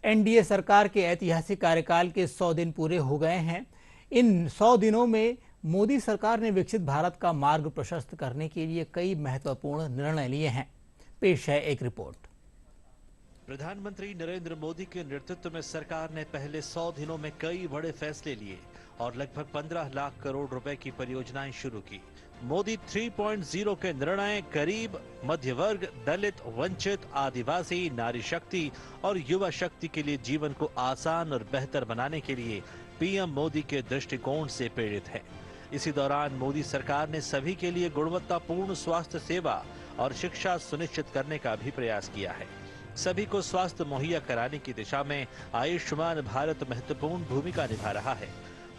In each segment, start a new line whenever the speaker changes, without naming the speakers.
NDA सरकार के ऐतिहासिक कार्यकाल के 100 दिन पूरे हो गए हैं। इन 100 दिनों में मोदी सरकार ने विकसित भारत का मार्ग प्रशस्त करने के लिए कई महत्वपूर्ण निर्णय लिए हैं। पेश है एक रिपोर्ट।
प्रधानमंत्री नरेंद्र मोदी के नेतृत्व में सरकार ने पहले 100 दिनों में कई बड़े फैसले लिए और लगभग 15 लाख करोड़ रुपए की परियोजनाएं शुरू की। मोदी 3.0 के निर्णय गरीब, मध्य वर्ग, दलित, वंचित, आदिवासी, नारी शक्ति और युवा शक्ति के लिए जीवन को आसान और बेहतर बनाने के लिए पीएम मोदी के दृष्टिकोण से प्रेरित है। इसी दौरान मोदी सरकार ने सभी के लिए गुणवत्तापूर्ण स्वास्थ्य सेवा और शिक्षा सुनिश्चित करने का भी प्रयास किया है। सभी को स्वास्थ्य मुहैया कराने की दिशा में आयुष्मान भारत महत्वपूर्ण भूमिका निभा रहा है।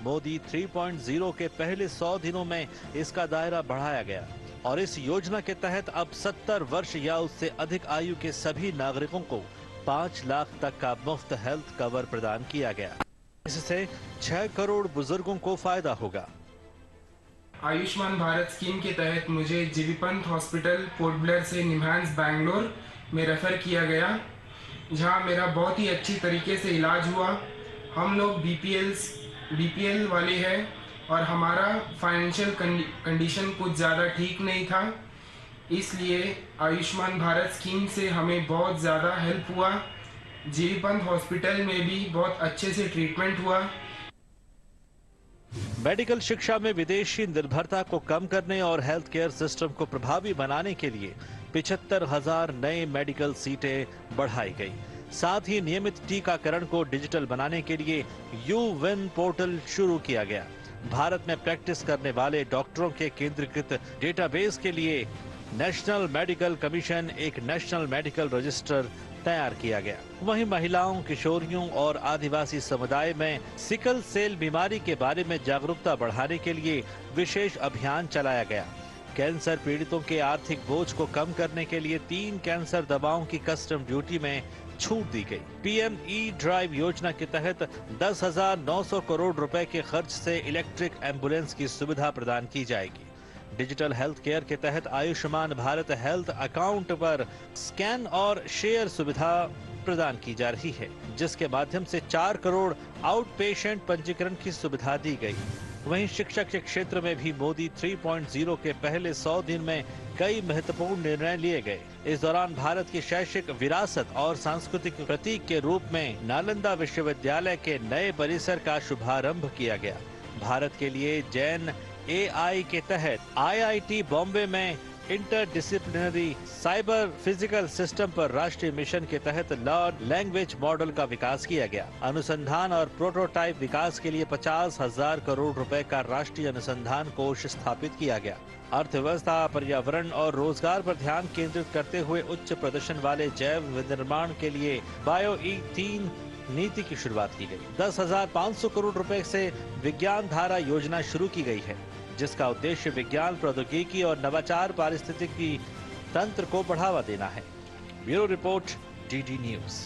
मोदी 3.0 के पहले 100 दिनों में इसका दायरा बढ़ाया गया और इस योजना के तहत अब 70 वर्ष या उससे अधिक आयु के सभी नागरिकों को 5 लाख तक का मुफ्त हेल्थ कवर प्रदान किया गया। इससे 6 करोड़ बुजुर्गों को फायदा होगा।
आयुष्मान भारत स्कीम के तहत मुझे GB Pant hospital port Blair से निम्हांस बैंगलोर में रेफर किया गया, जहां मेरा बहुत ही अच्छी तरीके से इलाज हुआ। हम लोग बीपीएल वाले हैं और हमारा फाइनेंशियल कंडीशन कुछ ज़्यादा ठीक नहीं था, इसलिए आयुष्मान भारत स्कीम से हमें बहुत ज़्यादा हेल्प हुआ। जीबी पंत हॉस्पिटल में भी बहुत अच्छे से ट्रीटमेंट हुआ।
मेडिकल शिक्षा में विदेशी निर्भरता को कम करने और हेल्थ केयर सिस्टम को प्रभावी बनाने के लिए 75,000 नए मेडिकल सीटें बढ़ाई गई। साथ ही नियमित टीकाकरण को डिजिटल बनाने के लिए यूविन पोर्टल शुरू किया गया। भारत में प्रैक्टिस करने वाले डॉक्टरों के केंद्रीकृत डेटाबेस के लिए नेशनल मेडिकल कमीशन एक नेशनल मेडिकल रजिस्टर तैयार किया गया। वहीं महिलाओं, किशोरियों और आदिवासी समुदाय में सिकल सेल बीमारी के बारे में जागरूकता बढ़ाने के लिए विशेष अभियान चलाया गया। कैंसर पीड़ितों के आर्थिक बोझ को कम करने के लिए 3 कैंसर दवाओं की कस्टम ड्यूटी में छूट दी गई। पीएम ई ड्राइव योजना के तहत 10,900 करोड़ रुपए के खर्च से इलेक्ट्रिक एम्बुलेंस की सुविधा प्रदान की जाएगी। डिजिटल हेल्थ केयर के तहत आयुष्मान भारत हेल्थ अकाउंट पर स्कैन और शेयर सुविधा प्रदान की जा रही है, जिसके माध्यम से 4 करोड़ आउट पेशेंट पंजीकरण की सुविधा दी गई। वहीं शिक्षा के क्षेत्र में भी मोदी 3.0 के पहले 100 दिन में कई महत्वपूर्ण निर्णय लिए गए। इस दौरान भारत की शैक्षिक विरासत और सांस्कृतिक प्रतीक के रूप में नालंदा विश्वविद्यालय के नए परिसर का शुभारंभ किया गया। भारत के लिए जैन AI के तहत IIT बॉम्बे में इंटरडिसिप्लिनरी साइबर फिजिकल सिस्टम पर राष्ट्रीय मिशन के तहत लर्न लैंग्वेज मॉडल का विकास किया गया। अनुसंधान और प्रोटोटाइप विकास के लिए 50,000 करोड़ रुपए का राष्ट्रीय अनुसंधान कोष स्थापित किया गया। अर्थव्यवस्था, पर्यावरण और रोजगार पर ध्यान केंद्रित करते हुए उच्च प्रदर्शन वाले जैव विनिर्माण के लिए बायो-E3 नीति की शुरुआत की गई। 10,500 करोड़ रुपए से विज्ञान धारा योजना शुरू की गई है, जिसका उद्देश्य विज्ञान, प्रौद्योगिकी और नवाचार पारिस्थितिकी तंत्र को बढ़ावा देना है। Bureau report, DD news.